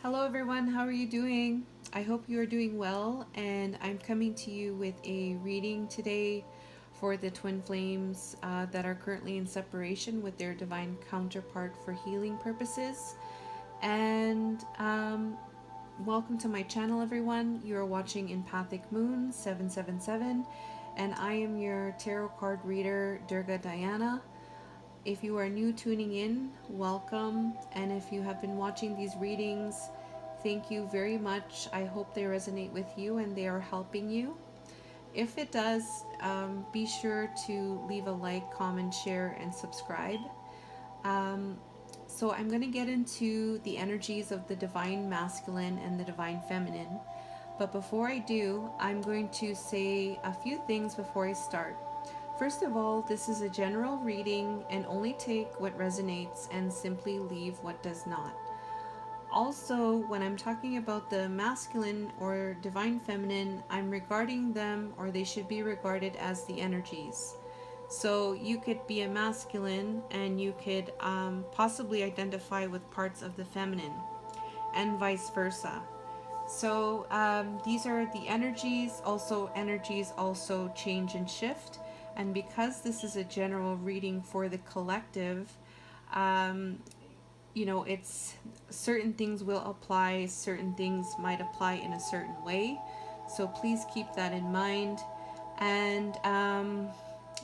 Hello everyone, how are you doing? I hope you are doing well, and I'm coming to you with a reading today for the twin flames that are currently in separation with their divine counterpart for healing purposes. And welcome to my channel, everyone. You are watching Empathic Moon 777, and I am your tarot card reader, Durga Diana. If you are new tuning in, welcome. And if you have been watching these readings, thank you very much. I hope they resonate with you and they are helping you. If it does, be sure to leave a like, comment, share, and subscribe. Um, so, I'm going to get into the energies of the divine masculine and the divine feminine. But before I do, I'm going to say a few things before I start. First of all, this is a general reading and only take what resonates and simply leave what does not. Also, when I'm talking about the masculine or divine feminine, I'm regarding them, or they should be regarded as, the energies. So you could be a masculine and you could possibly identify with parts of the feminine, and vice versa. So these are the energies. Also, energies also change and shift. And because this is a general reading for the collective, um, it's certain things will apply, certain things might apply in a certain way. So please keep that in mind. And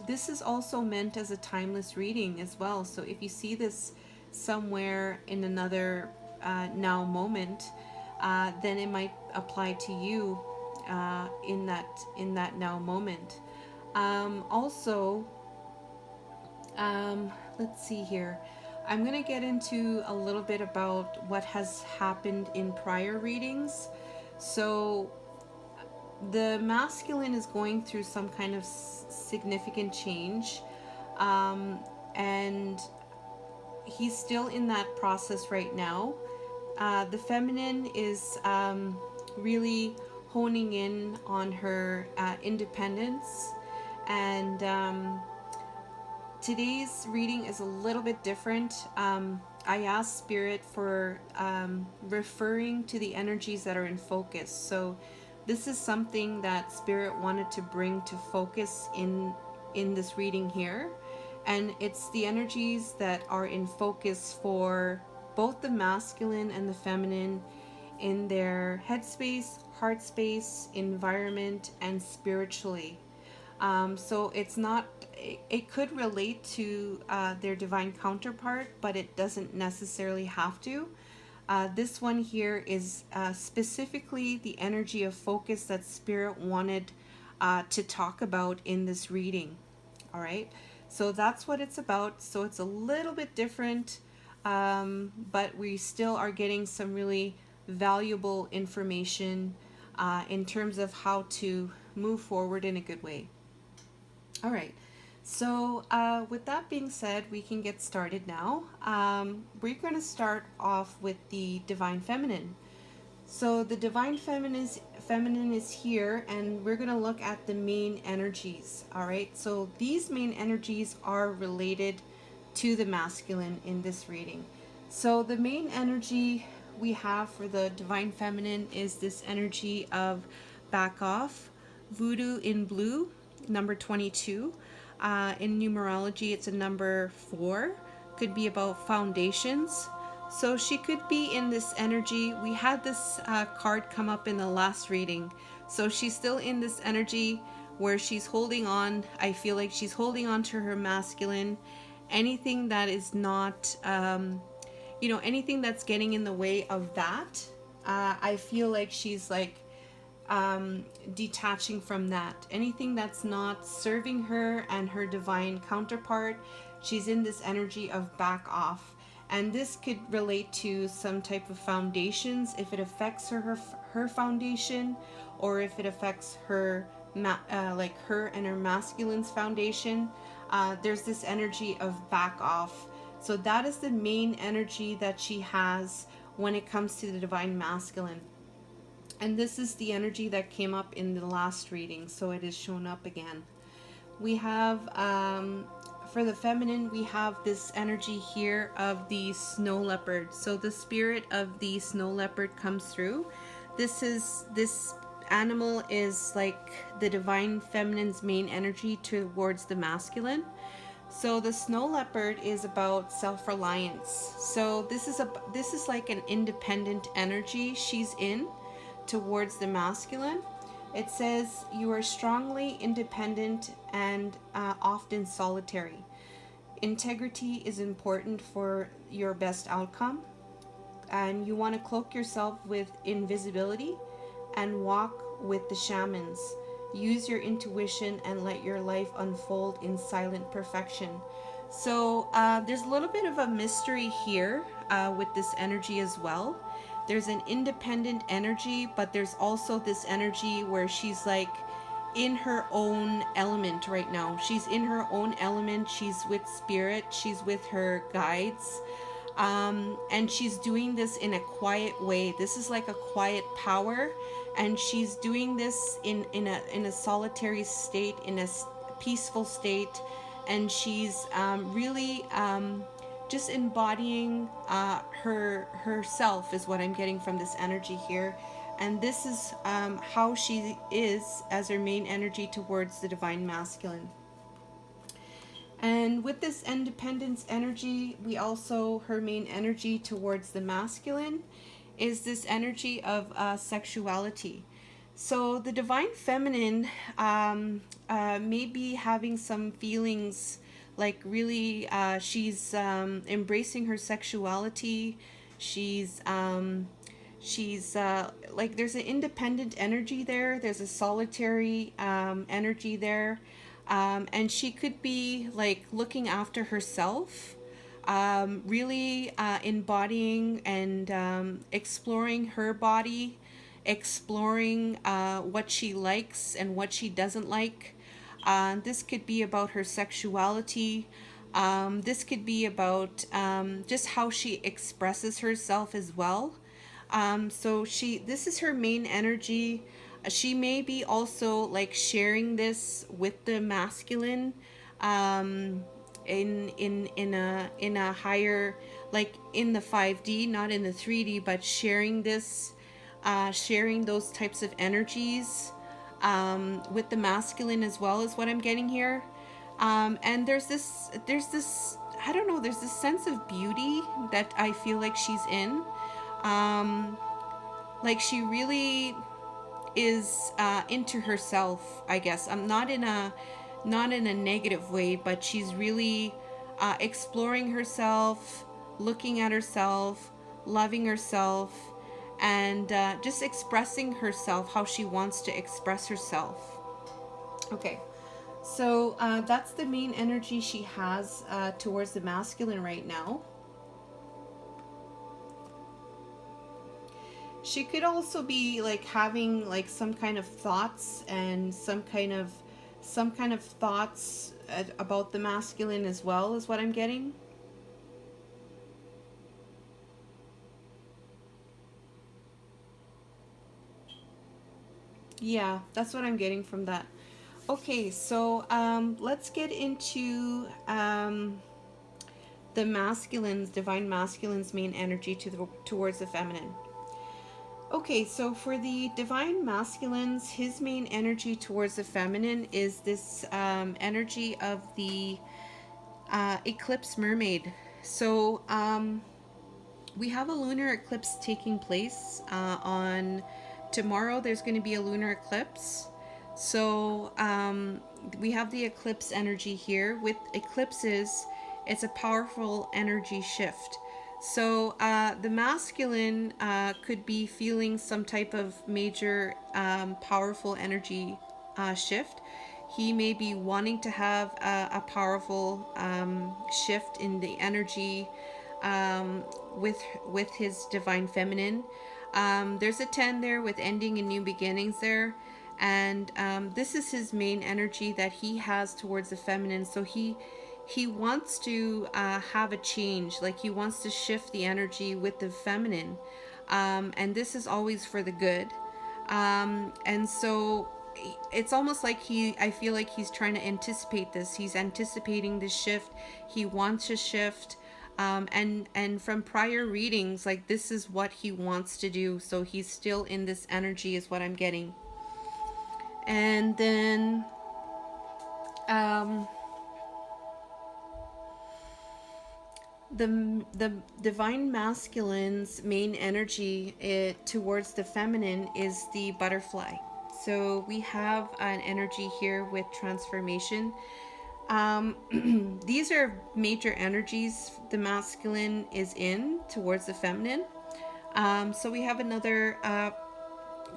this is also meant as a timeless reading as well. So if you see this somewhere in another now moment, then it might apply to you in that now moment. Also, let's see here. I'm going to get into a little bit about what has happened in prior readings. So, the masculine is going through some kind of significant change, and he's still in that process right now. The feminine is really honing in on her independence, and today's reading is a little bit different. I asked Spirit for referring to the energies that are in focus. So this is something that Spirit wanted to bring to focus in this reading here. And it's the energies that are in focus for both the masculine and the feminine in their headspace, heart space, environment, and spiritually. So it's not, it could relate to their divine counterpart, but it doesn't necessarily have to. This one here is specifically the energy of focus that Spirit wanted to talk about in this reading. All right, so that's what it's about. So it's a little bit different, but we still are getting some really valuable information in terms of how to move forward in a good way. All right. So, with that being said, we can get started now. We're going to start off with the divine feminine. So, the divine feminine is here, and we're going to look at the main energies. All right. So, these main energies are related to the masculine in this reading. So, the main energy we have for the divine feminine is this energy of back off, voodoo in blue, number 22. In numerology, it's a number 4. Could be about foundations. So she could be in this energy. We had this card come up in the last reading. So she's still in this energy where she's holding on. I feel like she's holding on to her masculine. Anything that is not, anything that's getting in the way of that, I feel like she's like detaching from that. Anything that's not serving her and her divine counterpart, she's in this energy of back off. And this could relate to some type of foundations if it affects her foundation, or if it affects her like her and her masculine's foundation. There's this energy of back off. So that is the main energy that she has when it comes to the divine masculine. And this is the energy that came up in the last reading, so it is shown up again. We have for the feminine, we have this energy here of the snow leopard. So the spirit of the snow leopard comes through. This animal is like the divine feminine's main energy towards the masculine. So the snow leopard is about self-reliance. So this is like an independent energy she's in towards the masculine. It says you are strongly independent and often solitary. Integrity is important for your best outcome, and you want to cloak yourself with invisibility and walk with the shamans. Use your intuition and let your life unfold in silent perfection. So there's a little bit of a mystery here with this energy as well. There's an independent energy, but there's also this energy where she's like in her own element right now. She's in her own element. She's with spirit. She's with her guides. And she's doing this in a quiet way. This is like a quiet power, and she's doing this in a solitary state, in a peaceful state, and she's really just embodying herself is what I'm getting from this energy here. And this is how she is as her main energy towards the divine masculine. And with this independence energy, we also, her main energy towards the masculine is this energy of sexuality. So the divine feminine may be having some feelings like really she's embracing her sexuality. She's like there's an independent energy there. There's a solitary energy there. And she could be like looking after herself, really embodying and exploring her body, exploring what she likes and what she doesn't like. This could be about her sexuality. This could be about just how she expresses herself as well. So this is her main energy. She may be also like sharing this with the masculine in a higher, like in the 5D, not in the 3D, but sharing this, sharing those types of energies with the masculine as well is what I'm getting here. And there's this I don't know, there's this sense of beauty that I feel like she's in. Like she really is into herself, I guess. I'm not in a negative way, but she's really exploring herself, looking at herself, loving herself, and just expressing herself how she wants to express herself. Okay, so that's the main energy she has towards the masculine right now. She could also be like having like some kind of thoughts and some kind of thoughts about the masculine as well, is what I'm getting. Yeah, that's what I'm getting from that. Okay, so let's get into the masculine's, divine masculine's main energy towards the feminine. Okay, so for the divine masculines, his main energy towards the feminine is this energy of the eclipse mermaid. So we have a lunar eclipse taking place on tomorrow. There's going to be a lunar eclipse. So we have the eclipse energy here. With eclipses, it's a powerful energy shift. So the masculine could be feeling some type of major powerful energy shift. He may be wanting to have a powerful shift in the energy with his divine feminine. There's a 10 there with ending and new beginnings there. And this is his main energy that he has towards the feminine. So he wants to have a change, like he wants to shift the energy with the feminine, and this is always for the good. And so it's almost like I feel like he's trying to anticipate this. He's anticipating this shift. He wants a shift. And from prior readings, like, this is what he wants to do. So he's still in this energy is what I'm getting. And then the divine masculine's main energy towards the feminine is the butterfly. So we have an energy here with transformation. These are major energies the masculine is in towards the feminine. So we have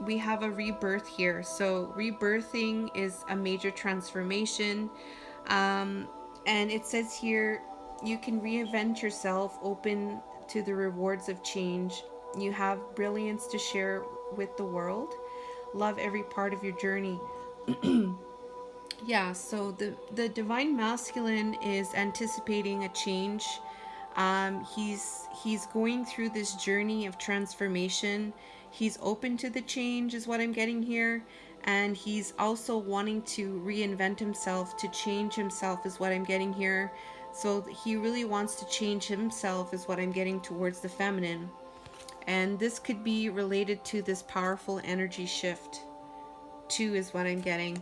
we have a rebirth here. So rebirthing is a major transformation. And it says here, you can reinvent yourself, open to the rewards of change. You have brilliance to share with the world. Love every part of your journey. Yeah, so the divine masculine is anticipating a change. He's going through this journey of transformation. He's open to the change, is what I'm getting here, and he's also wanting to reinvent himself, to change himself, is what I'm getting here. So he really wants to change himself, is what I'm getting towards the feminine, and this could be related to this powerful energy shift, too, is what I'm getting.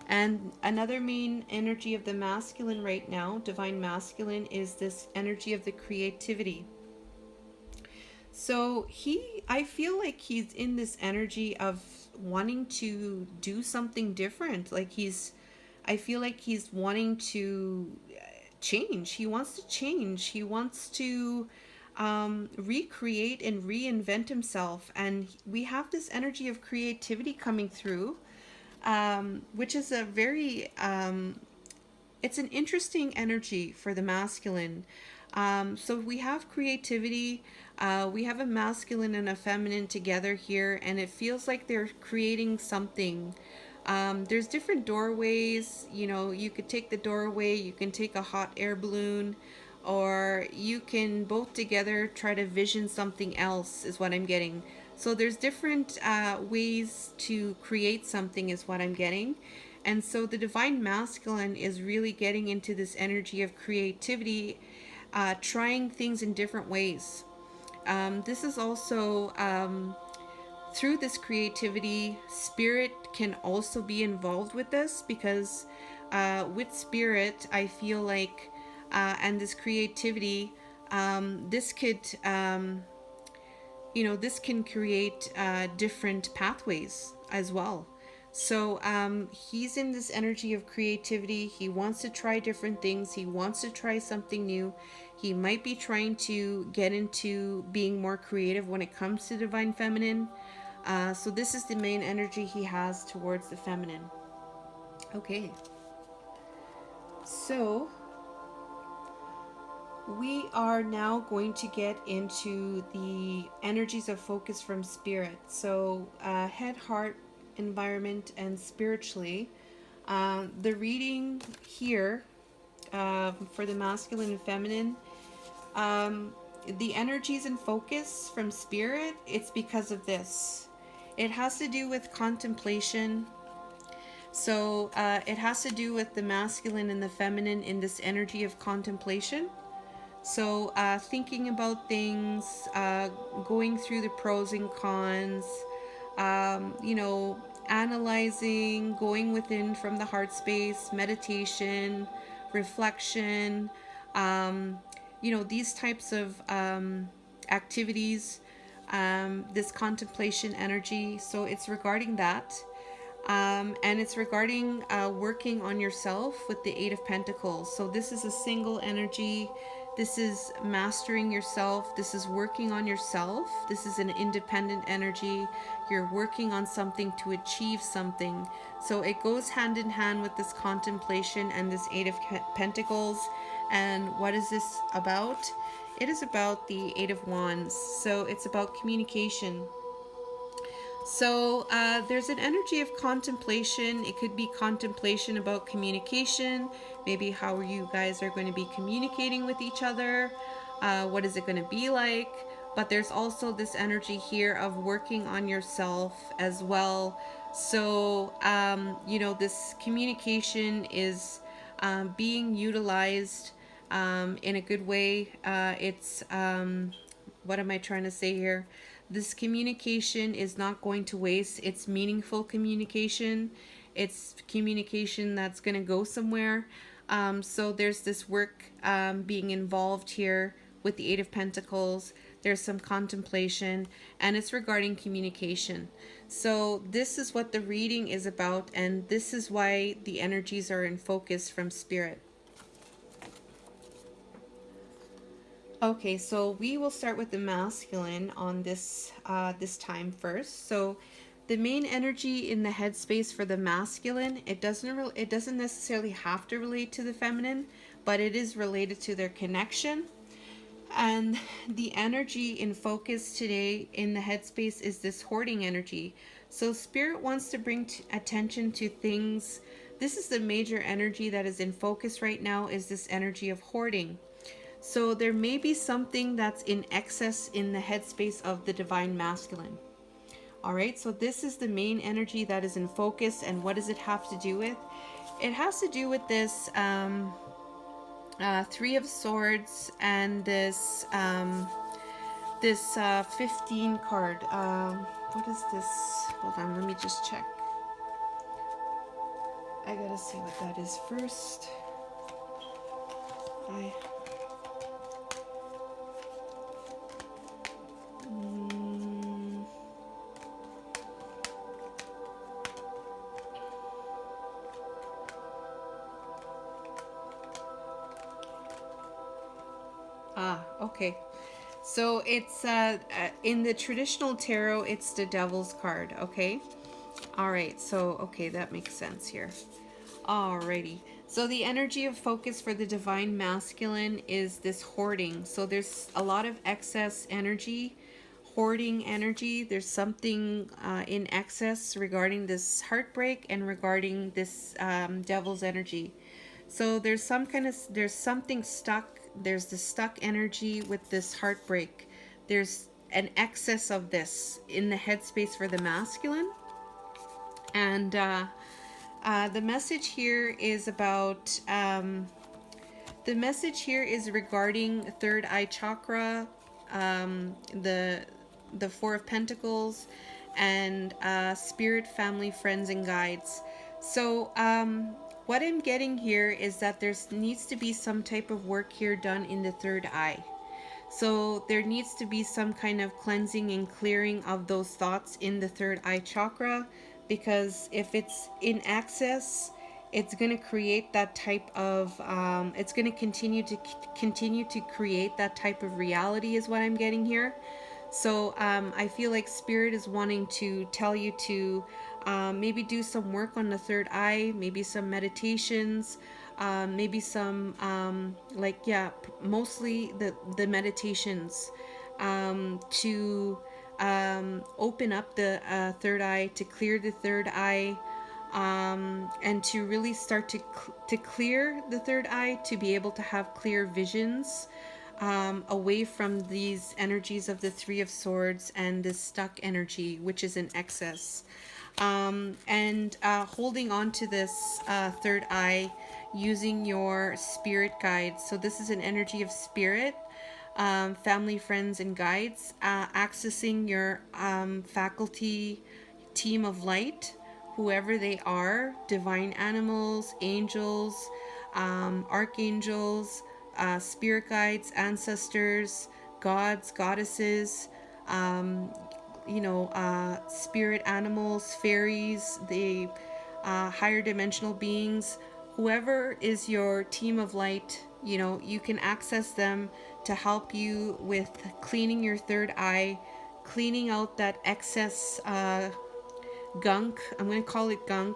And another main energy of the masculine right now, divine masculine, is this energy of the creativity. So I feel like he's in this energy of wanting to do something different. Like I feel like he's wanting to change. He wants to change. He wants to recreate and reinvent himself. And we have this energy of creativity coming through. Which is a very, it's an interesting energy for the masculine. So we have creativity, we have a masculine and a feminine together here, and it feels like they're creating something. There's different doorways, you could take the doorway, you can take a hot air balloon, or you can both together try to vision something else, is what I'm getting. So there's different ways to create something, is what I'm getting. And so the divine masculine is really getting into this energy of creativity, trying things in different ways. This is also, through this creativity, spirit can also be involved with this, because with spirit, I feel like, and this creativity, this could... this can create different pathways as well. So he's in this energy of creativity. He wants to try different things. He wants to try something new. He might be trying to get into being more creative when it comes to divine feminine. So this is the main energy he has towards the feminine. Okay. So we are now going to get into the energies of focus from spirit. So head, heart, environment, and spiritually. The reading here for the masculine and feminine, the energies and focus from spirit, it's because of this. It has to do with contemplation. So it has to do with the masculine and the feminine in this energy of contemplation. So thinking about things, going through the pros and cons, analyzing, going within from the heart space, meditation, reflection, these types of activities, this contemplation energy. So it's regarding that. And it's regarding working on yourself with the Eight of Pentacles. So this is a single energy. This is mastering yourself. This is working on yourself. This is an independent energy. You're working on something to achieve something. So it goes hand in hand with this contemplation and this Eight of Pentacles. And what is this about? It is about the Eight of Wands. So it's about communication. So there's an energy of contemplation. It could be contemplation about communication, maybe how you guys are going to be communicating with each other, what is it going to be like. But there's also this energy here of working on yourself as well, So, this communication is being utilized in a good way. What am I trying to say here? This communication is not going to waste. It's meaningful communication. It's communication that's going to go somewhere. So there's this work being involved here with the Eight of Pentacles. There's some contemplation, and it's regarding communication. So this is what the reading is about, and this is why the energies are in focus from Spirit. Okay, so we will start with the masculine on this time first. So the main energy in the headspace for the masculine, it doesn't necessarily have to relate to the feminine, but it is related to their connection. And the energy in focus today in the headspace is this hoarding energy. So Spirit wants to bring attention to things. This is the major energy that is in focus right now, is this energy of hoarding. So there may be something that's in excess in the headspace of the divine masculine. All right, so this is the main energy that is in focus. And what does it have to do with? It has to do with this Three of Swords and this 15 card. What is this? Hold on, let me just check. I gotta see what that is first. Okay. So it's in the traditional tarot, it's the Devil's card. Okay. All right. So okay, that makes sense here. Alrighty. So the energy of focus for the divine masculine is this hoarding. So there's a lot of excess energy, hoarding energy. There's something in excess regarding this heartbreak and regarding this devil's energy. So there's something stuck. There's the stuck energy with this heartbreak. There's an excess of this in the headspace for the masculine. And the message here is about the message here is regarding third eye chakra, the Four of Pentacles, and spirit, family, friends, and guides. So what I'm getting here is that there needs to be some type of work here done in the third eye. So there needs to be some kind of cleansing and clearing of those thoughts in the third eye chakra, because if it's in excess, it's going to create that type of it's going to continue to create that type of reality, is what I'm getting here. So I feel like Spirit is wanting to tell you to maybe do some work on the third eye, maybe some meditations, maybe some mostly the meditations to open up the third eye, to clear the third eye, and to really start to clear the third eye, to be able to have clear visions away from these energies of the Three of Swords and this stuck energy, which is in excess. And holding on to this third eye using your spirit guides. So this is an energy of spirit, family, friends, and guides, accessing your faculty, team of light, whoever they are, divine animals, angels, archangels, spirit guides, ancestors, gods, goddesses, spirit animals, fairies, the higher dimensional beings, whoever is your team of light, you can access them to help you with cleaning your third eye, cleaning out that excess gunk. I'm going to call it gunk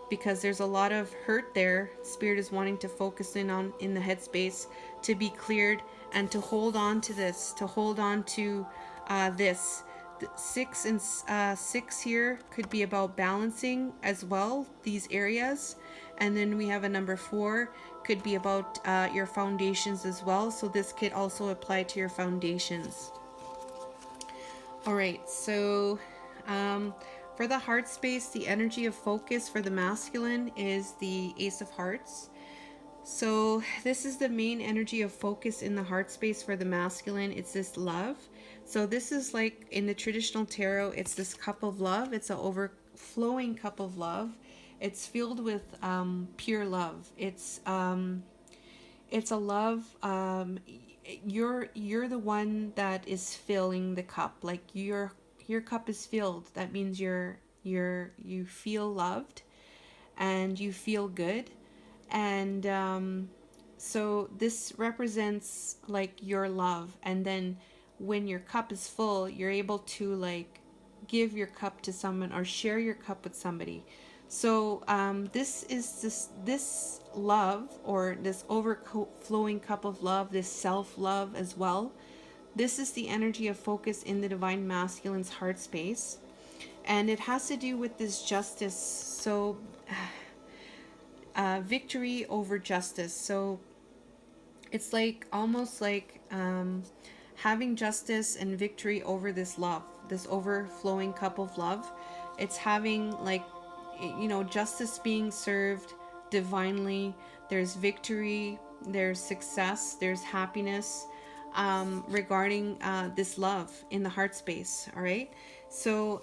because there's a lot of hurt there. Spirit is wanting to focus in the headspace to be cleared and to hold on to this, to hold on to this. 6 and 6 here could be about balancing as well, these areas. And then we have a number 4, could be about your foundations as well. So this could also apply to your foundations. All right, so For the heart space, the energy of focus for the masculine is the Ace of Hearts. So this is the main energy of focus in the heart space for the masculine. It's this love. So this is like in the traditional tarot, it's this cup of love. It's an overflowing cup of love. It's filled with pure love. It's a love. You're the one that is filling the cup. Like your cup is filled. That means you feel loved, and you feel good, and so this represents like your love. And then when your cup is full, you're able to like give your cup to someone or share your cup with somebody. So this is this love, or this overflowing cup of love, this self-love as well. This is the energy of focus in the divine masculine's heart space, and it has to do with this justice. So victory over justice. So it's like almost like having justice and victory over this love, this overflowing cup of love. It's having like, justice being served divinely. There's victory, there's success, there's happiness regarding this love in the heart space. All right. So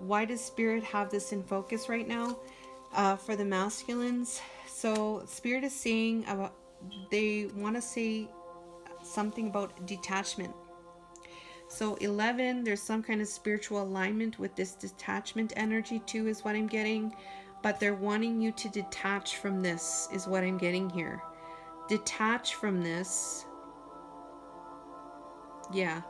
why does Spirit have this in focus right now for the masculines? So Spirit is saying about, they want to say something about detachment. So 11, there's some kind of spiritual alignment with this detachment energy too, is what I'm getting. But they're wanting you to detach from this, is what I'm getting here. Detach from this. Yeah.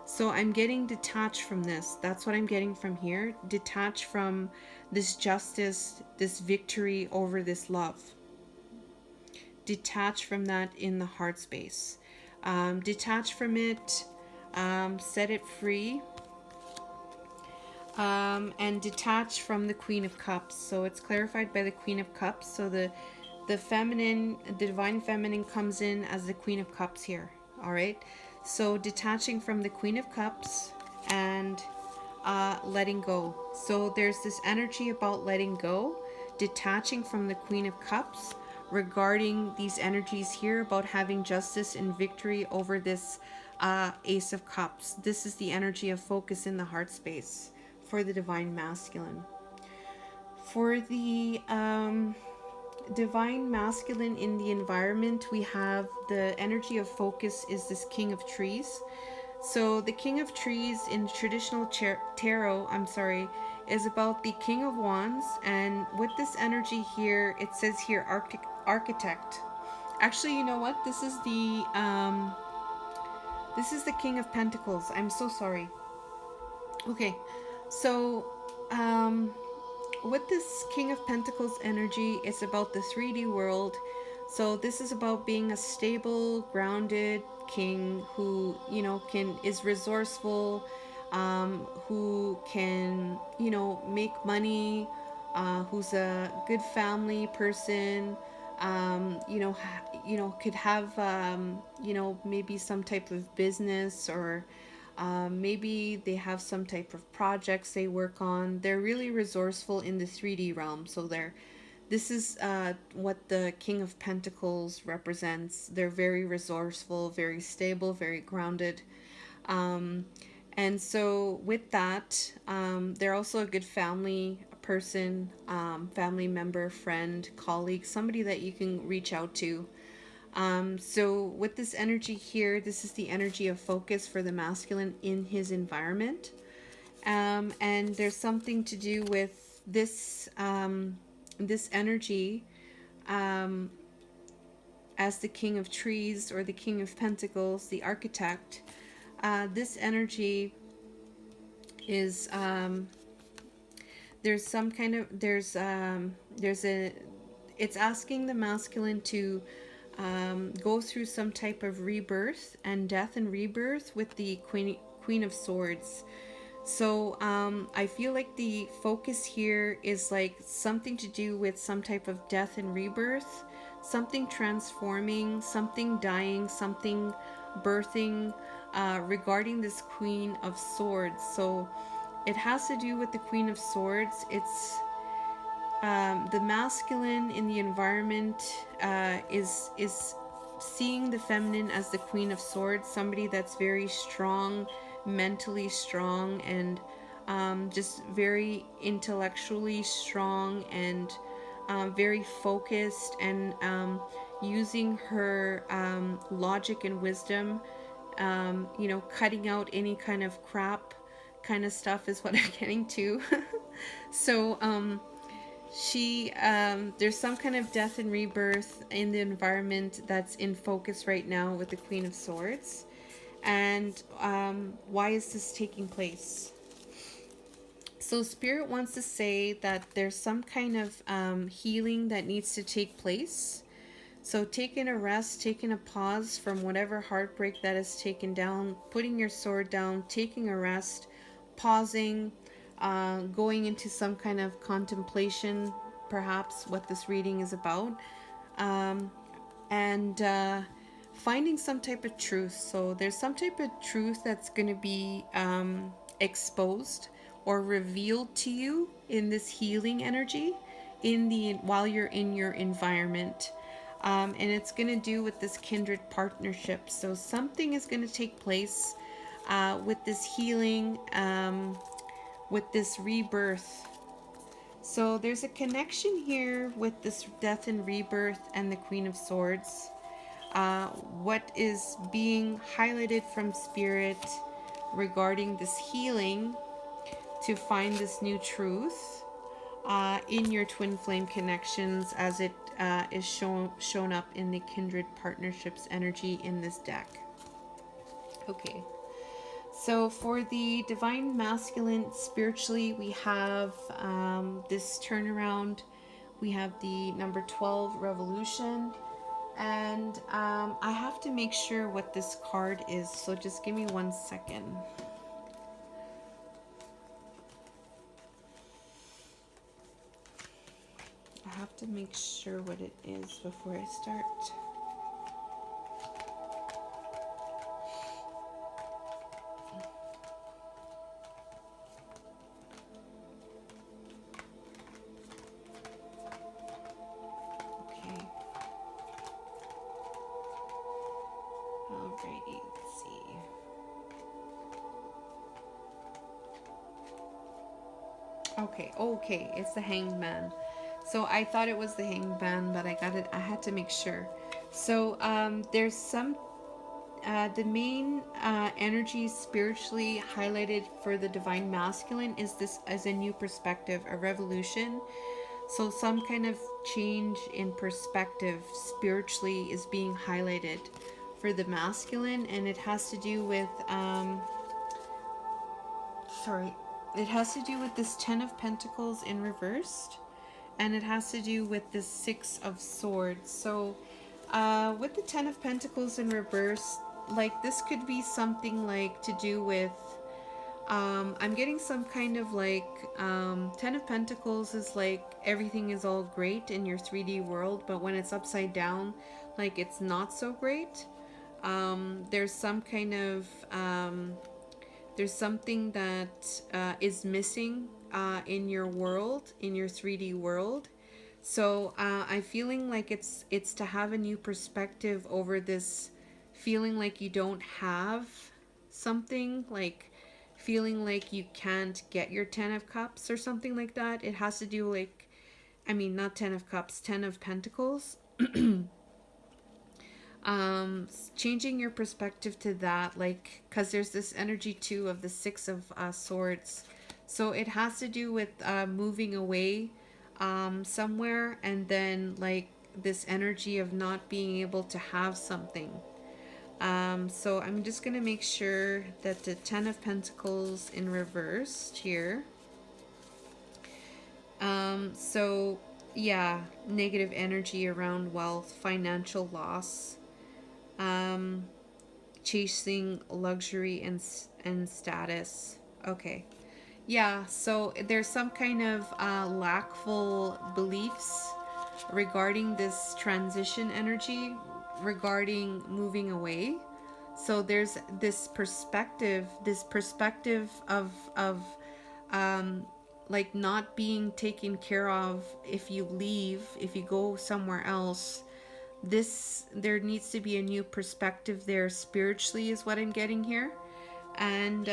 So I'm getting detached from this. That's what I'm getting from here. Detach from this justice, this victory over this love. Detach from that in the heart space. Detach from it. Set it free. And detach from the Queen of Cups. So it's clarified by the Queen of Cups. So the feminine, the divine feminine comes in as the Queen of Cups here. All right. So detaching from the Queen of Cups and letting go. So there's this energy about letting go, detaching from the Queen of Cups regarding these energies here about having justice and victory over this Ace of Cups. This is the energy of focus in the heart space for the divine masculine. For the divine masculine in the environment, we have the energy of focus is this King of Trees. So the King of Trees in traditional tarot, is about the King of Wands. And with this energy here, it says here architect. Actually, you know what? This is the King of Pentacles. I'm so sorry. Okay, so with this King of Pentacles energy, it's about the 3D world. So this is about being a stable, grounded king who, is resourceful, who can, make money, who's a good family person, could have, maybe some type of business, or maybe they have some type of projects they work on. They're really resourceful in the 3D realm. So this is what the King of Pentacles represents. They're very resourceful, very stable, very grounded. And so with that, they're also a good family person, family member, friend, colleague, somebody that you can reach out to. So with this energy here, this is the energy of focus for the masculine in his environment. And there's something to do with this, this energy, as the King of Trees or the King of Pentacles, the architect. This energy is, there's some kind of, it's asking the masculine to go through some type of rebirth and death and rebirth with the Queen of Swords. So I feel like the focus here is like something to do with some type of death and rebirth, something transforming, something dying, something birthing regarding this Queen of Swords. So it has to do with the Queen of Swords. It's the masculine in the environment is seeing the feminine as the Queen of Swords, somebody that's very strong, mentally strong, and just very intellectually strong, and very focused, and using her logic and wisdom, cutting out any kind of crap kind of stuff is what I'm getting to. So she there's some kind of death and rebirth in the environment that's in focus right now with the Queen of Swords. And why is this taking place? So Spirit wants to say that there's some kind of healing that needs to take place. So taking a rest, taking a pause from whatever heartbreak that is taken down, putting your sword down, taking a rest, pausing, going into some kind of contemplation, perhaps what this reading is about, and finding some type of truth. So there's some type of truth that's going to be exposed or revealed to you in this healing energy while you're in your environment. And it's going to do with this kindred partnership. So something is going to take place with this healing, with this rebirth. So there's a connection here with this death and rebirth and the Queen of Swords. What is being highlighted from Spirit regarding this healing to find this new truth in your twin flame connections, as it is shown up in the kindred partnerships energy in this deck. Okay, so for the divine masculine spiritually, we have this turnaround. We have the number 12 revolution, and I have to make sure what this card is, so just give me 1 second. I have to make sure what it is before I start. Okay. Alrighty, let's see. Okay, it's the Hanged Man. So I thought it was the Hanged Man, but I had to make sure. So there's some the main energy spiritually highlighted for the divine masculine is this as a new perspective, a revolution. So some kind of change in perspective spiritually is being highlighted for the masculine, and it has to do with it has to do with this 10 of Pentacles in reversed, and it has to do with this 6 of Swords. So with the 10 of Pentacles in reverse, like this could be something like to do with I'm getting some kind of like 10 of Pentacles is like everything is all great in your 3D world, but when it's upside down, like it's not so great. There's some kind of there's something that is missing in your world, in your 3D world. So I'm feeling like it's to have a new perspective over this feeling like you don't have something, like feeling like you can't get your 10 of Cups or something like that. It has to do like, I mean, not 10 of Cups, 10 of Pentacles. Changing your perspective to that, like, because there's this energy too of the 6 of Swords. So it has to do with moving away somewhere, and then like this energy of not being able to have something. So I'm just going to make sure that the 10 of Pentacles in reversed here. So yeah, negative energy around wealth, financial loss, chasing luxury and status. Okay. Yeah, so there's some kind of lackful beliefs regarding this transition energy, regarding moving away. So there's this perspective of like not being taken care of if you leave, if you go somewhere else. There needs to be a new perspective there spiritually, is what I'm getting here. And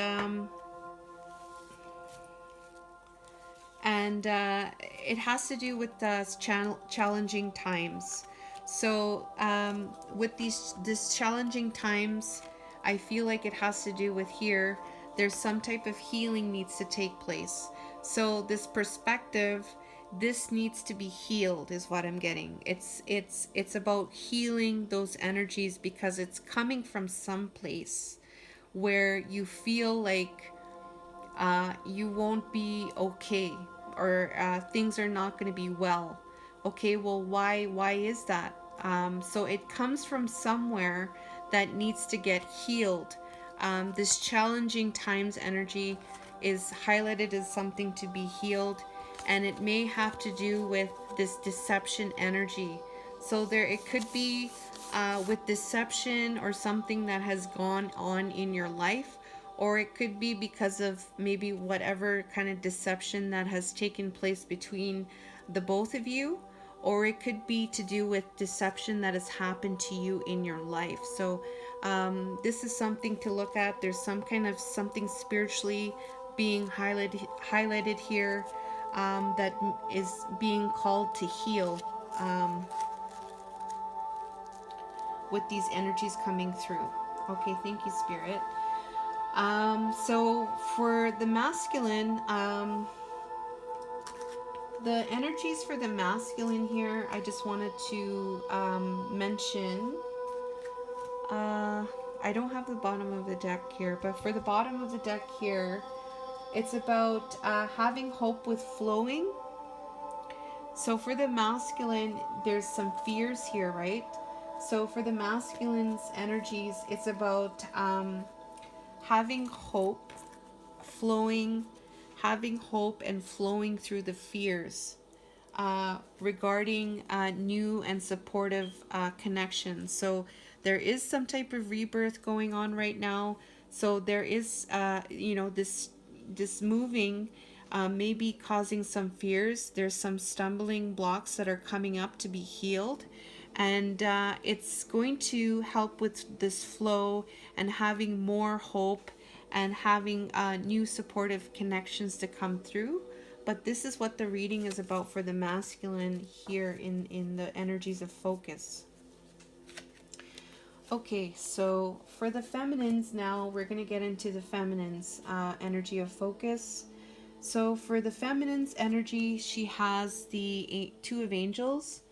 it has to do with challenging times. So with this challenging times, I feel like it has to do with here. There's some type of healing needs to take place. So this perspective, this needs to be healed, is what I'm getting. It's about healing those energies, because it's coming from some place where you feel like you won't be okay, or things are not going to be well. Okay, well, why is that? So it comes from somewhere that needs to get healed. This challenging times energy is highlighted as something to be healed, and it may have to do with this deception energy. So there, it could be with deception or something that has gone on in your life, or it could be because of maybe whatever kind of deception that has taken place between the both of you, or it could be to do with deception that has happened to you in your life. So this is something to look at. There's some kind of something spiritually being highlighted here, that is being called to heal, with these energies coming through. Okay, thank you, Spirit. So for the masculine, the energies for the masculine here, I just wanted to mention. I don't have the bottom of the deck here, but for the bottom of the deck here, it's about having hope with flowing. So for the masculine, there's some fears here, right? So for the masculine's energies, it's about having hope flowing, having hope and flowing through the fears, regarding new and supportive connections. So there is some type of rebirth going on right now. So there is, this moving may be causing some fears. There's some stumbling blocks that are coming up to be healed. And it's going to help with this flow and having more hope and having new supportive connections to come through. But this is what the reading is about for the masculine here in the energies of focus. Okay, so for the feminines now, we're going to get into the feminines energy of focus. So for the feminine's energy, she has the Two of Angels.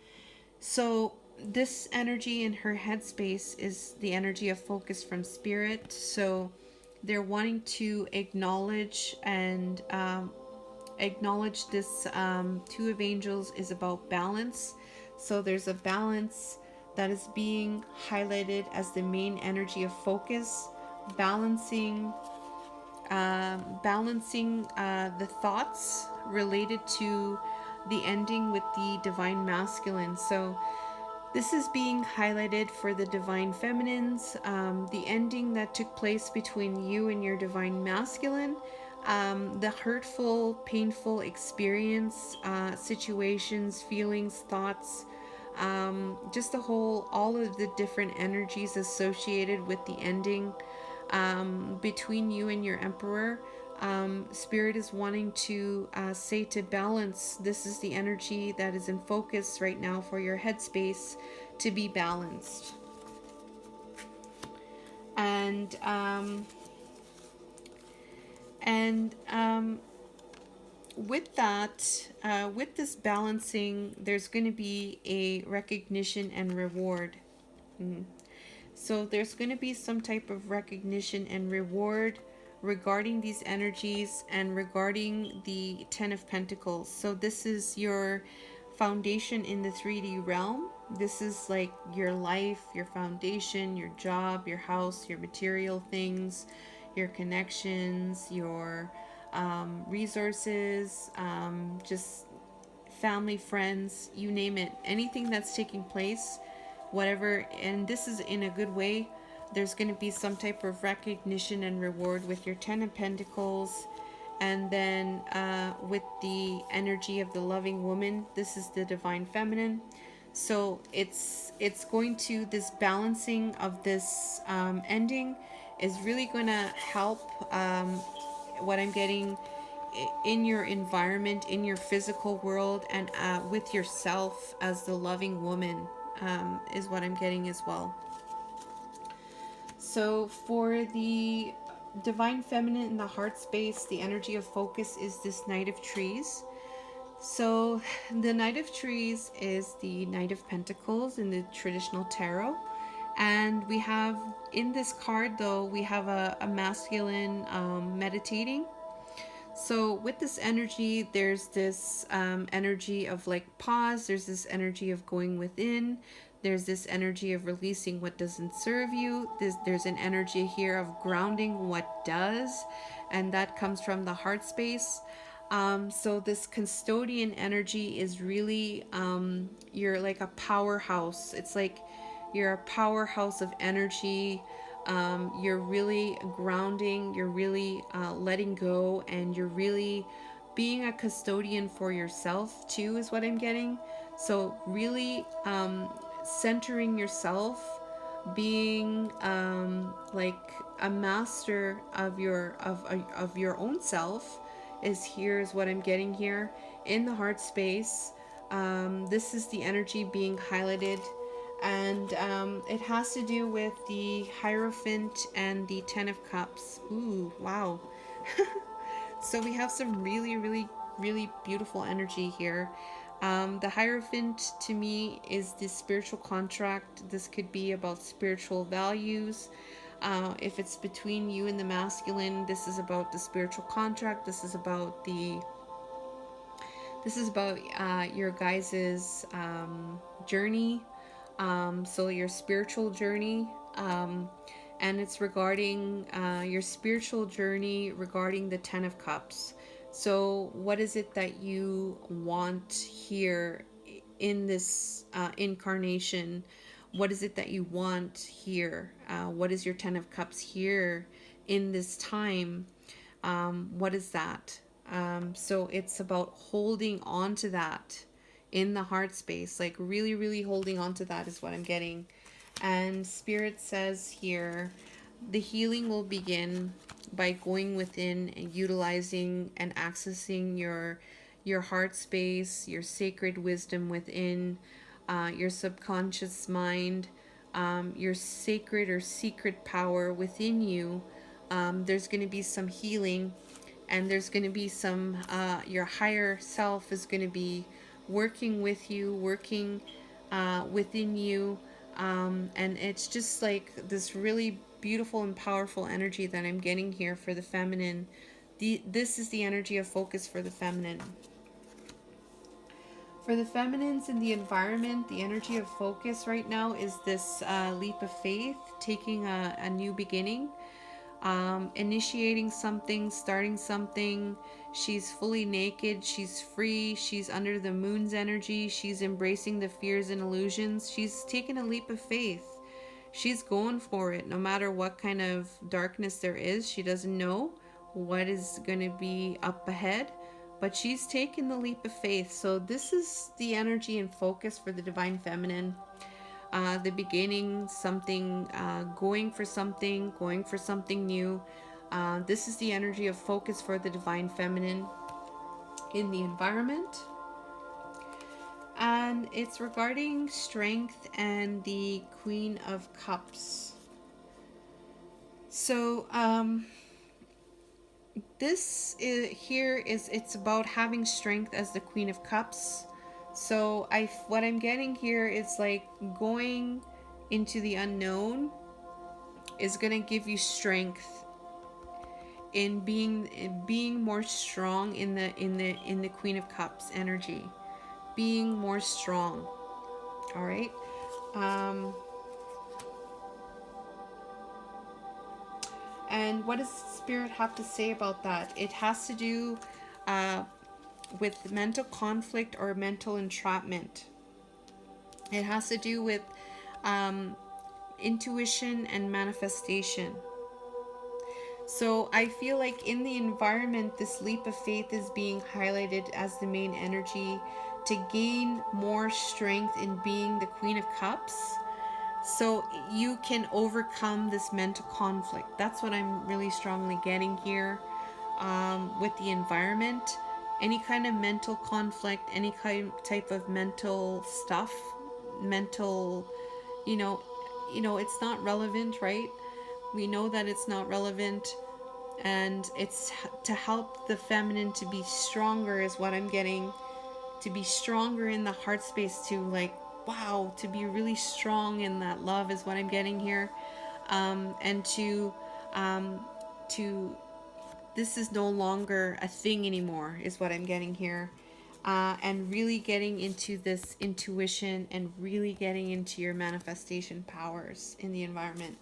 So this energy in her headspace is the energy of focus from Spirit. So they're wanting to acknowledge and acknowledge this Two of Angels is about balance. So there's a balance that is being highlighted as the main energy of focus, balancing the thoughts related to the ending with the divine masculine. So this is being highlighted for the divine feminines, the ending that took place between you and your divine masculine, the hurtful, painful experience, situations, feelings, thoughts, just all of the different energies associated with the ending between you and your emperor. Spirit is wanting to say to balance. This is the energy that is in focus right now for your headspace, to be balanced. And with that, with this balancing, there's going to be a recognition and reward. So there's going to be some type of recognition and reward regarding these energies and regarding the Ten of Pentacles. So this is your foundation in the 3D realm. This is like your life, your foundation, your job, your house, your material things, your connections, your resources, just family, friends, you name it. Anything that's taking place, whatever, and this is in a good way. There's going to be some type of recognition and reward with your Ten of Pentacles And then with the energy of the loving woman, this is the divine feminine. So it's going to, this balancing of this ending is really going to help what I'm getting in your environment, in your physical world, and with yourself as the loving woman, is what I'm getting as well. So for the divine feminine in the heart space, the energy of focus is this Knight of Trees. So the Knight of Trees is the Knight of Pentacles in the traditional tarot. And we have in this card, though, we have a masculine meditating. So with this energy, there's this energy of like pause, there's this energy of going within, there's this energy of releasing what doesn't serve you, there's an energy here of grounding what does, and that comes from the heart space. So this custodian energy is really, you're like a powerhouse. It's like you're a powerhouse of energy. You're really grounding, you're really letting go, and you're really being a custodian for yourself too, is what I'm getting. So really centering yourself, being like a master of your own self is here, is what I'm getting here in the heart space. This is the energy being highlighted, and it has to do with the Hierophant and the Ten of Cups. Ooh, wow. So we have some really, really, really beautiful energy here. The Hierophant to me is the spiritual contract. This could be about spiritual values. If it's between you and the masculine, this is about the spiritual contract. This is about your guys's journey. So your spiritual journey. And it's regarding your spiritual journey regarding the Ten of Cups. So what is it that you want here in this incarnation? What is it that you want here? What is your Ten of Cups here in this time? What is that? So it's about holding on to that in the heart space, like really, really holding on to that is what I'm getting. And Spirit says here, the healing will begin by going within and utilizing and accessing your heart space, your sacred wisdom within, your subconscious mind, your sacred or secret power within you. There's going to be some healing, and there's going to be some, your higher self is going to be working with you, working within you. And it's just like this really beautiful and powerful energy that I'm getting here for the feminine. This is the energy of focus for the feminine. For the feminines in the environment, the energy of focus right now is this leap of faith, taking a new beginning, initiating something, starting something. She's fully naked, she's free, she's under the moon's energy, she's embracing the fears and illusions. She's taking a leap of faith. She's going for it no matter what kind of darkness there is. She doesn't know what is going to be up ahead, but she's taken the leap of faith. So this is the energy and focus for the divine feminine. The beginning, something, going for something new. This is the energy of focus for the divine feminine in the environment. And it's regarding strength and the Queen of Cups. So this it's about having strength as the Queen of Cups. So what I'm getting here is like going into the unknown is going to give you strength in being more strong in the Queen of Cups energy, being more strong. All right. And what does Spirit have to say about that? It has to do with mental conflict or mental entrapment. It has to do with intuition and manifestation. So I feel like in the environment, this leap of faith is being highlighted as the main energy to gain more strength in being the Queen of Cups. So you can overcome this mental conflict. That's what I'm really strongly getting here with the environment. Any kind of mental conflict, any kind type of mental stuff, mental, you know, it's not relevant, right? We know that it's not relevant, and it's to help the feminine to be stronger is what I'm getting, to be stronger in the heart space, to like, wow, to be really strong in that love is what I'm getting here. And um, to this is no longer a thing anymore is what I'm getting here. And really getting into this intuition and really getting into your manifestation powers in the environment.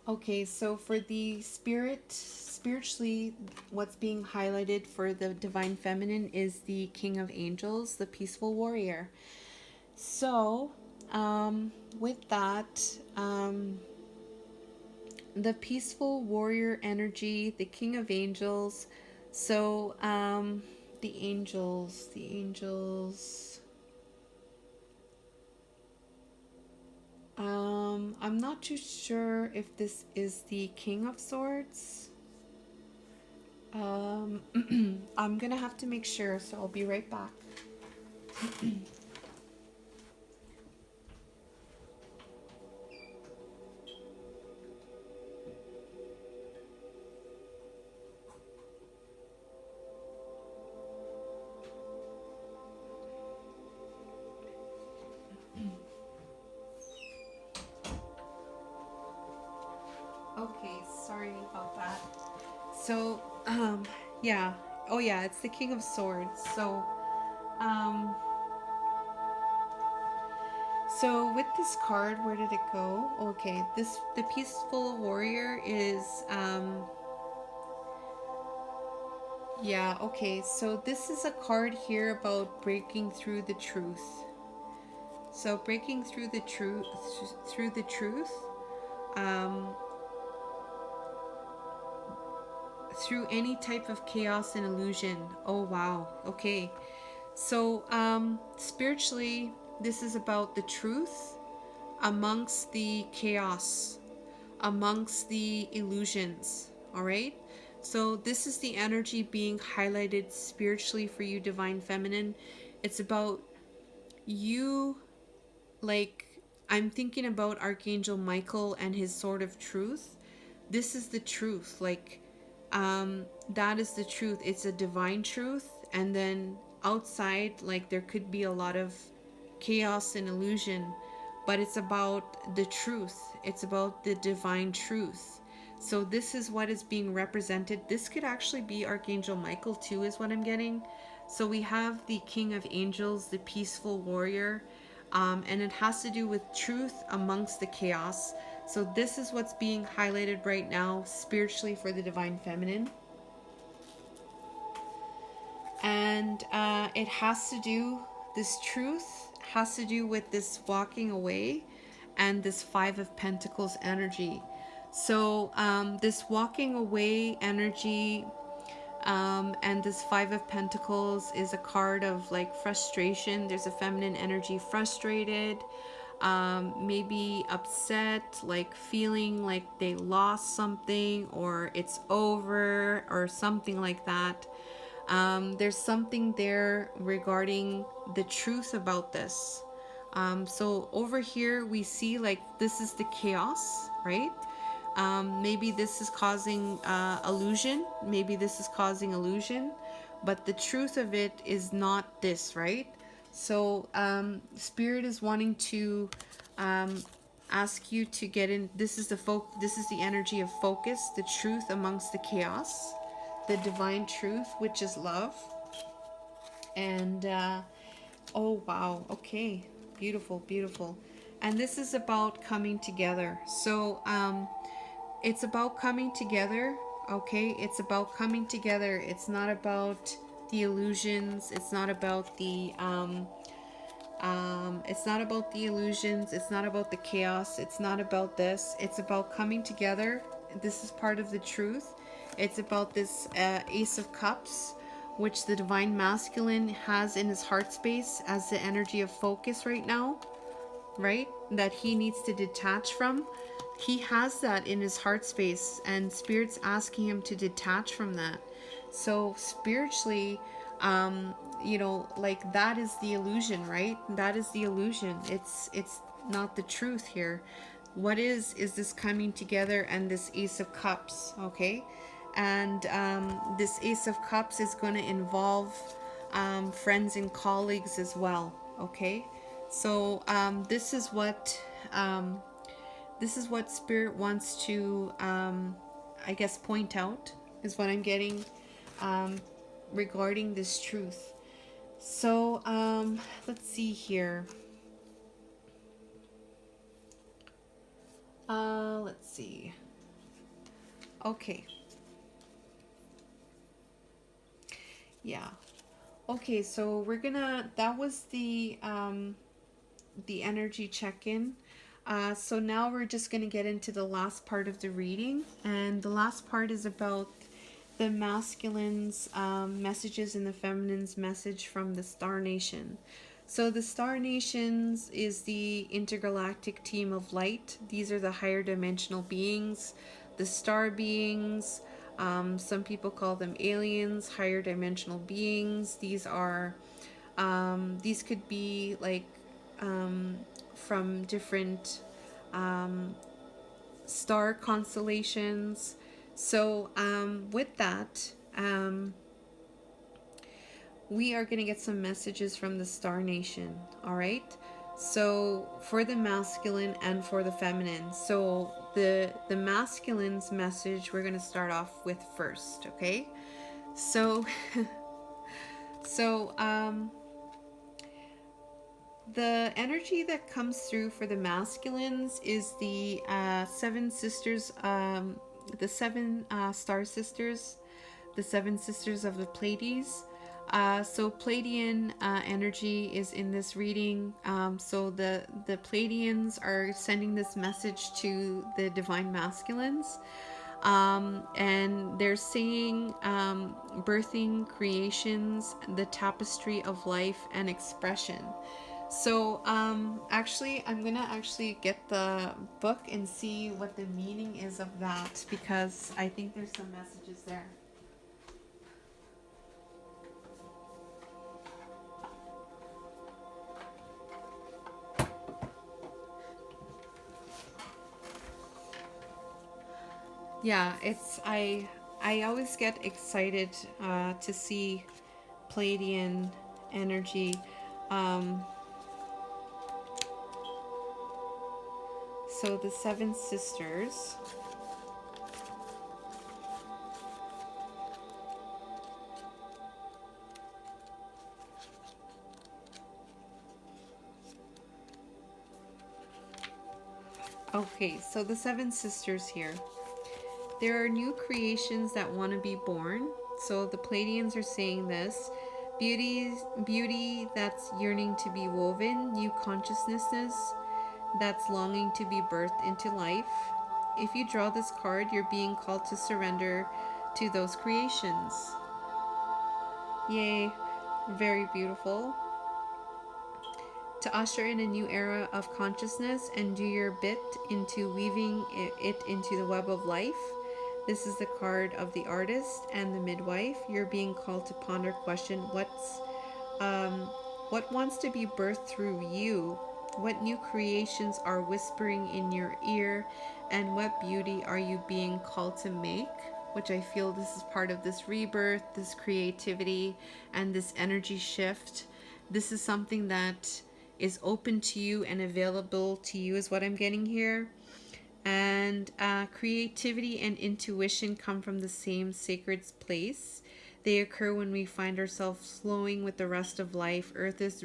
Okay, so for the spiritually, what's being highlighted for the divine feminine is the King of Angels, the peaceful warrior. So, with that, the peaceful warrior energy, the King of Angels. So, the angels. I'm not too sure if this is the King of Swords. I'm gonna have to make sure, so I'll be right back. Okay, sorry about that. So, yeah. Oh, yeah, it's the King of Swords. Um, so with this card, where did it go? Okay, the peaceful warrior is, yeah, okay. So this is a card here about breaking through the truth. So breaking through the truth, um, through any type of chaos and illusion. Oh, wow. Okay. So, spiritually, this is about the truth amongst the chaos, amongst the illusions. All right. So, this is the energy being highlighted spiritually for you, Divine Feminine. It's about you, like, I'm thinking about Archangel Michael and his sword of truth. This is the truth. Like, that is the truth. It's a divine truth. And then outside, like, there could be a lot of chaos and illusion, but it's about the truth. It's about the divine truth. So this is what is being represented. This could actually be Archangel Michael too, is what I'm getting. So we have the King of Angels, the peaceful warrior, and it has to do with truth amongst the chaos. So this is what's being highlighted right now spiritually for the Divine Feminine. And it has to do, this truth has to do with this walking away and this Five of Pentacles energy. So this walking away energy and this Five of Pentacles is a card of like frustration. There's a feminine energy, frustrated, maybe upset, like feeling like they lost something or it's over or something like that. There's something there regarding the truth about this. So over here we see like this is the chaos, right? Maybe this is causing illusion. Maybe this is causing illusion, but the truth of it is not this, right? So Spirit is wanting to ask you to get in. This is the energy of focus, the truth amongst the chaos, the divine truth, which is love. And oh wow, okay, beautiful, beautiful. And this is about coming together. So it's about coming together. Okay, it's about coming together. It's not about the illusions. It's not about the it's not about the illusions. It's not about the chaos. It's not about this. It's about coming together. this is part of the truth. It's about this Ace of Cups, which the Divine Masculine has in his heart space as the energy of focus right now, right? That he needs to detach from. He has that in his heart space, and Spirit's asking him to detach from that. So spiritually, like that is the illusion, right? That is the illusion. It's not the truth here. What is this coming together and this Ace of Cups, okay? And this Ace of Cups is going to involve friends and colleagues as well, okay? So this is what Spirit wants to, I guess, point out, is what I'm getting regarding this truth. So let's see here. Let's see. Okay. Yeah. Okay, so we're gonna, that was the energy check-in. So now we're just gonna get into the last part of the reading, and the last part is about the masculine's messages and the feminine's message from the Star Nation. So the Star Nations is the intergalactic team of light. These are the higher dimensional beings, the star beings. Some people call them aliens, higher dimensional beings. These are, these could be like from different star constellations. So with that, we are going to get some messages from the Star Nation, all right? So for the masculine and for the feminine. So the masculine's message we're going to start off with first, okay? So the energy that comes through for the masculines is the seven sisters, the seven star sisters, the seven sisters of the Pleiades. So Pleiadian energy is in this reading. So the Pleiadians are sending this message to the divine masculines. And they're saying birthing creations, the tapestry of life and expression. So actually I'm gonna actually get the book and see what the meaning is of that, because I think there's some messages there. Yeah, it's I always get excited to see Pleiadian energy. So the seven sisters. Okay, so the seven sisters here. There are new creations that want to be born. So the Pleiadians are saying this. Beauty that's yearning to be woven, new consciousnesses that's longing to be birthed into life. If you draw this card, you're being called to surrender to those creations. Yay, very beautiful. To usher in a new era of consciousness and do your bit into weaving it into the web of life. This is the card of the artist and the midwife. You're being called to ponder, question what wants to be birthed through you. What new creations are whispering in your ear, and what beauty are you being called to make? Which I feel this is part of this rebirth, this creativity, and this energy shift. This is something that is open to you and available to you, is what I'm getting here. And creativity and intuition come from the same sacred place. They occur when we find ourselves flowing with the rest of life. Earth is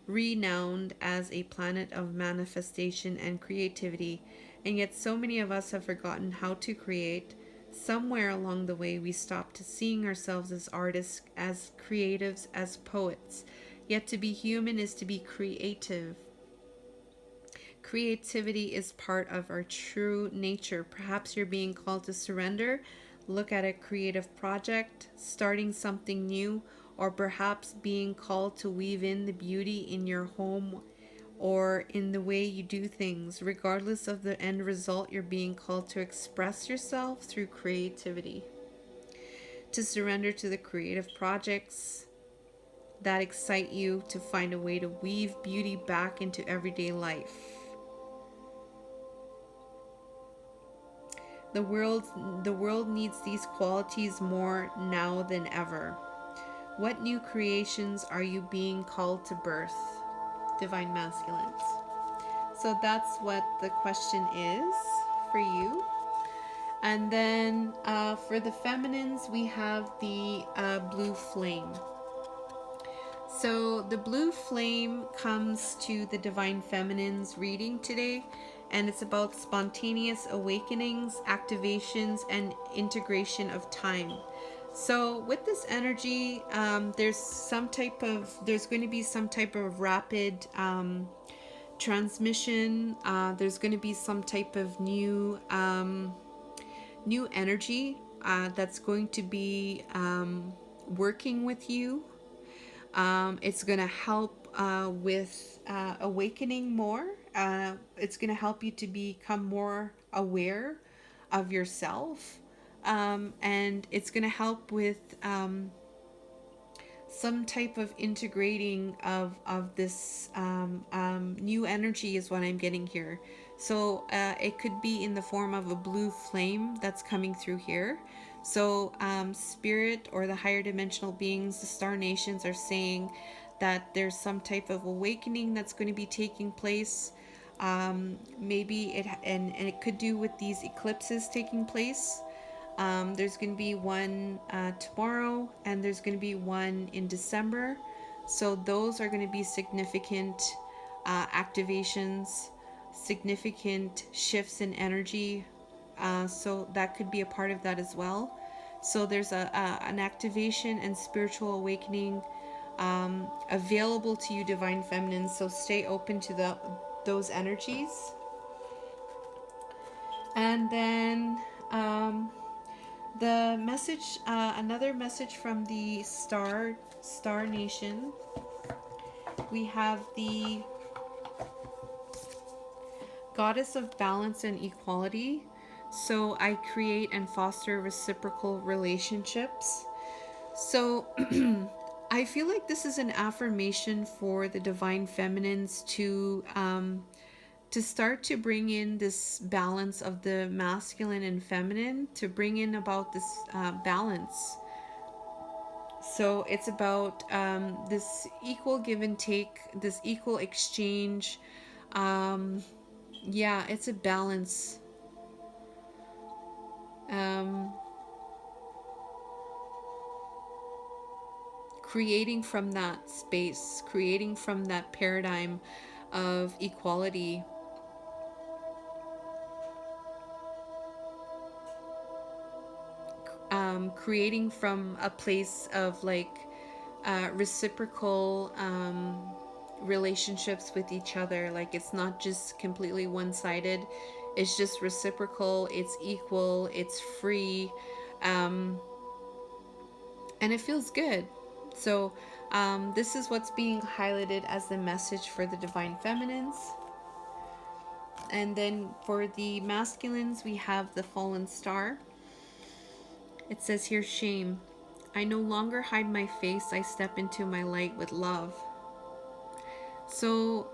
renowned as a planet of manifestation and creativity, and yet so many of us have forgotten how to create. Somewhere along the way, we stopped seeing ourselves as artists, as creatives, as poets. Yet to be human is to be creative. Creativity is part of our true nature. Perhaps you're being called to surrender, look at a creative project, starting something new, or perhaps being called to weave in the beauty in your home or in the way you do things. Regardless of the end result, you're being called to express yourself through creativity, to surrender to the creative projects that excite you, to find a way to weave beauty back into everyday life. The world needs these qualities more now than ever. What new creations are you being called to birth? Divine Masculines. So that's what the question is for you. And then for the feminines, we have the blue flame. So the blue flame comes to the Divine Feminines reading today, and it's about spontaneous awakenings, activations, and integration of time. So with this energy, there's going to be some type of rapid transmission. There's going to be some type of new energy that's going to be working with you. It's going to help with awakening more. It's going to help you to become more aware of yourself. And it's going to help with some type of integrating of this new energy is what I'm getting here. So it could be in the form of a blue flame that's coming through here. So spirit or the higher dimensional beings, the star nations, are saying that there's some type of awakening that's going to be taking place. Maybe it could do with these eclipses taking place. There's going to be one tomorrow, and there's going to be one in December. So those are going to be significant activations, significant shifts in energy. So that could be a part of that as well. So there's an activation and spiritual awakening available to you, Divine Feminines. So stay open to those energies. And then the message, another message from the Star Nation. We have the Goddess of Balance and Equality. So I create and foster reciprocal relationships. So I feel like this is an affirmation for the Divine Feminines to start to bring in this balance of the masculine and feminine, to bring in about this balance. So it's about this equal give and take, this equal exchange. Yeah, it's a balance. Creating from that space, creating from that paradigm of equality. Creating from a place of like reciprocal relationships with each other. Like it's not just completely one-sided, it's just reciprocal, it's equal, it's free, and it feels good. So this is what's being highlighted as the message for the Divine Feminines. And then for the masculines, we have the Fallen Star. It says here, shame. I no longer hide my face. I step into my light with love. So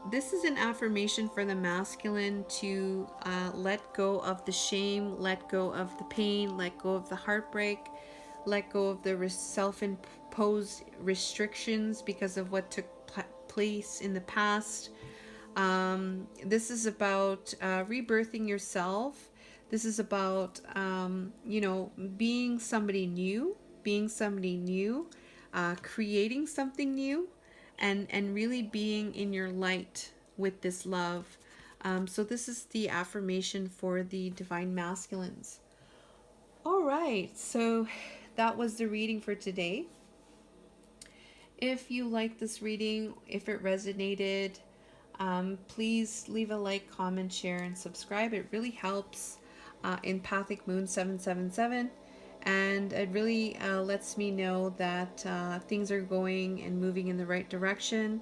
this is an affirmation for the masculine to let go of the shame, let go of the pain, let go of the heartbreak, let go of the self-imposed restrictions because of what took place in the past. This is about rebirthing yourself. This is about, being somebody new, creating something new, and really being in your light with this love. So this is the affirmation for the Divine Masculines. All right, so that was the reading for today. If you like this reading, if it resonated, Please leave a like, comment, share, and subscribe. It really helps. Empathic Moon 777, and it really lets me know that things are going and moving in the right direction.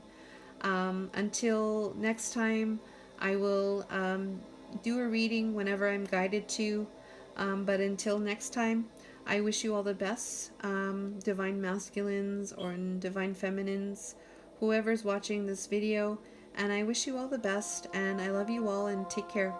Until next time, I will do a reading whenever I'm guided to. But until next time, I wish you all the best, divine masculines or divine feminines, whoever's watching this video. And I wish you all the best, and I love you all, and take care.